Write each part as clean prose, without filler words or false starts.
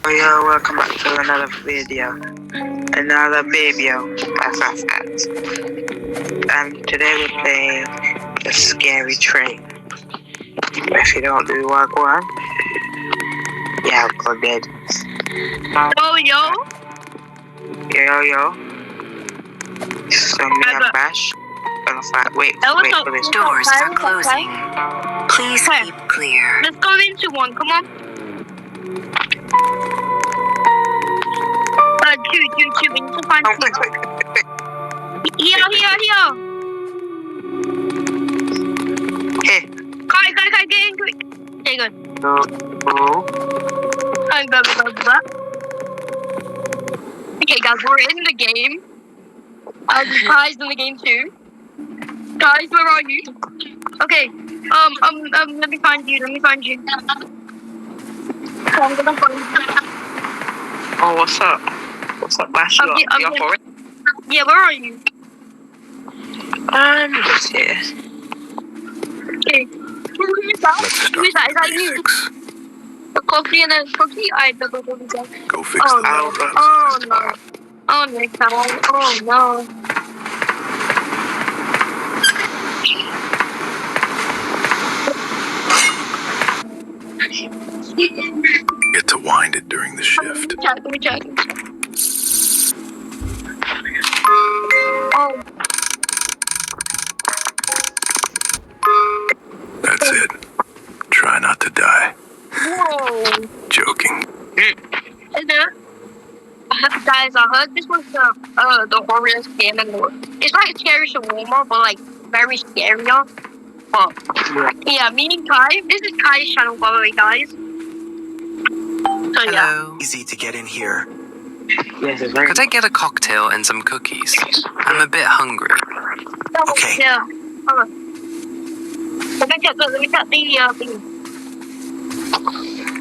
Yo, welcome back to another video. Another video. That's that. And today we're playing the scary train. If you don't do work one, yeah, go dead. Yo. So me and Bash gonna fight. Wait for this. Doors are closing. Please keep clear. Let's go into one. Come on. Two. We need to find two. Here. Hey. Kai, get in quick. Okay, good. Go. Okay, guys, we're in the game. Kai's in the game too. Guys, where are you? Okay. Let me find you. So I'm gonna find you. Oh, what's up? Bash, you're for it? Yeah, where are you? I'm just here. Okay. Who is that? Is that you? A coffee and a cookie? I don't know what that. Go fix Oh, that. no. Oh, no. Oh, next time. Oh, no. Get to wind it during the shift. Let me check. Oh. That's it. Try not to die. Whoa. Joking. Is it? Guys, I heard this was the horriest game in the world. It's like Scary Shawarma, but like very scarier. But yeah, me and Kai. This is Kai's channel, by the way, guys. So yeah. Hello. Easy to get in here. Yes, it's very. Could I get a cocktail and some cookies? I'm a bit hungry. Okay. Yeah. Hold on. Let me check the thing.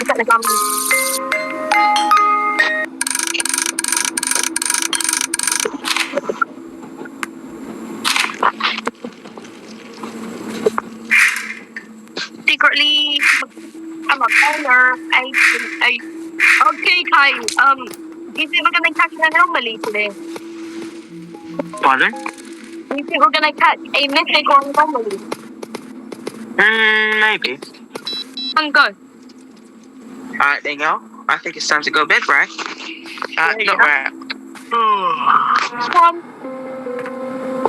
Check the camera. Secretly, I'm a caller. Okay, Kai. Do you think we're gonna catch an anomaly today? Pardon? Do you think we're gonna catch a mythic or anomaly? Maybe. Go. Alright then, y'all. I think it's time to go to bed, right? Not right.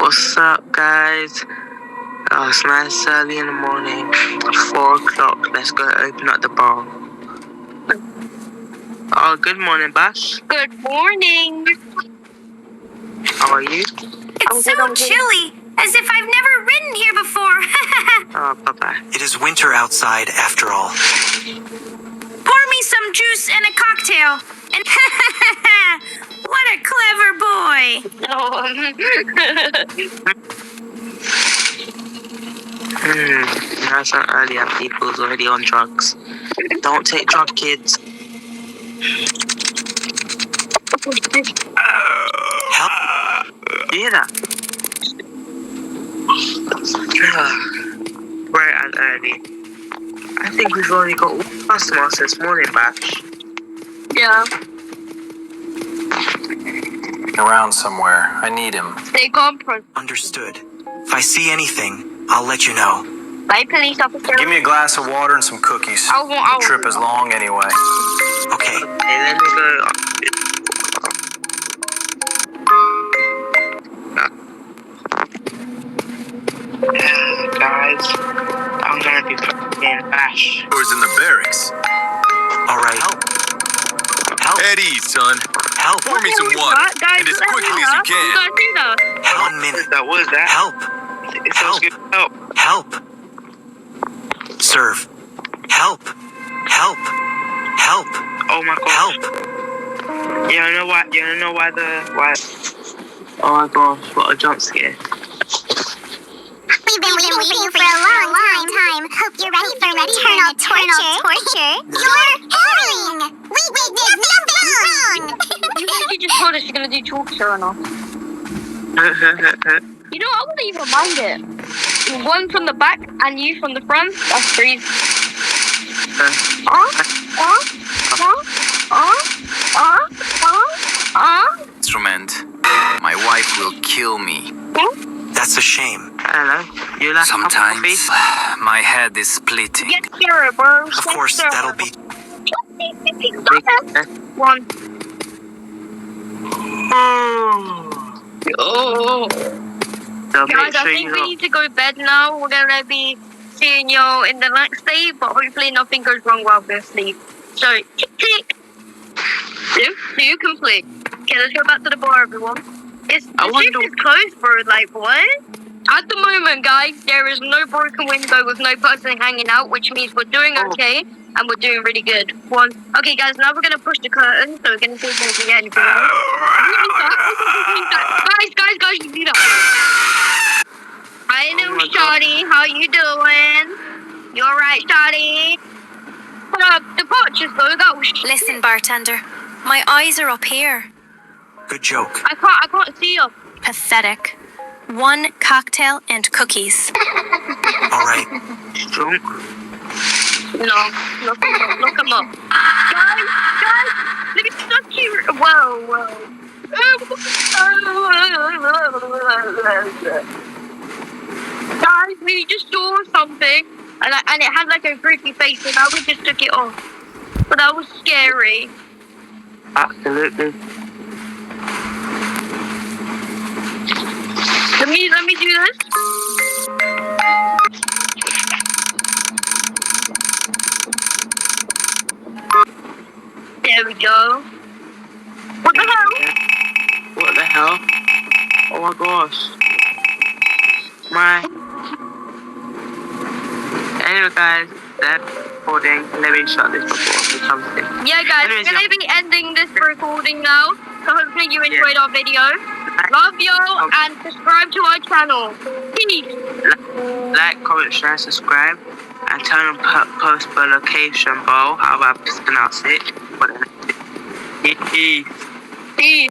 What's up, guys? Oh, it's nice early in the morning. 4 o'clock. Let's go open up the bar. Oh, good morning, Bash. Good morning. How are you? It's so chilly, as if I've never ridden here before. Oh, bye-bye. It is winter outside, after all. Pour me some juice and a cocktail. And what a clever boy. Nice and early and people's already on drugs. Don't take drug, kids. Help. You hear that? Bright and early. I think we've only got one customer this morning, Bash. Yeah. Around somewhere. I need him. Stay calm, bro. Understood. If I see anything, I'll let you know. Bye, police officer. Give me a glass of water and some cookies. The trip is long anyway. Okay. Hey, let me go. Guys, I'm gonna be playing Bash. Doors in the barracks. All right. Help. Eddie, son. Help. Pour me some water. Guys, And as quickly as you can. Don't do that. 1 minute. What was that? Help. It sounds good. Help. Help. Serve. Help. Oh my gosh. Help. You don't know why Oh my gosh, what a jump scare. We've been waiting for a long time. Hope you're ready for eternal torture. You're Halloween! We did nothing wrong! You just told us you're gonna do torture or not. You know, I wouldn't even mind it. One from the back and you from the front. That's crazy. last cup of Sometimes coffee? my head is splitting. Yes, sir, bro. Of course, that'll be. One. Oh. So Guys, make I sure think you we got need to go to bed now. We're gonna be seeing you in the next day, but hopefully nothing goes wrong while we're asleep. So, tick tick. Do complete. Okay, let's go back to the bar, everyone. The shift is closed, bro. Like, what? At the moment, guys, there is no broken window with no person hanging out, which means we're doing okay and we're doing really good. One. Okay, guys, now we're gonna push the curtain, so we're gonna see if we can get anything else. Guys, you see that? Hi, little Shawty. How you doing? You alright, Shawty? The porches, though, that was shit. Listen, bartender. My eyes are up here. Good joke. I can't see you. Pathetic. 1 cocktail and cookies. All right. drunk. No, look him up. Guys, let me touch you. Whoa. Guys, we just saw something, and it had like a creepy face, and now we just took it off. But that was scary. Absolutely. Let me do this. There we go. What the hell? What the hell? Oh my gosh. Anyway, guys, that's recording. Let me shut this before it comes in. Yeah, guys, Anyways, we're going to be ending this recording now. So hopefully you enjoyed our video. Love y'all and subscribe to our channel. Peace. Like, comment, share, subscribe, and turn on post location bell. How about I pronounce it? Peace. Peace.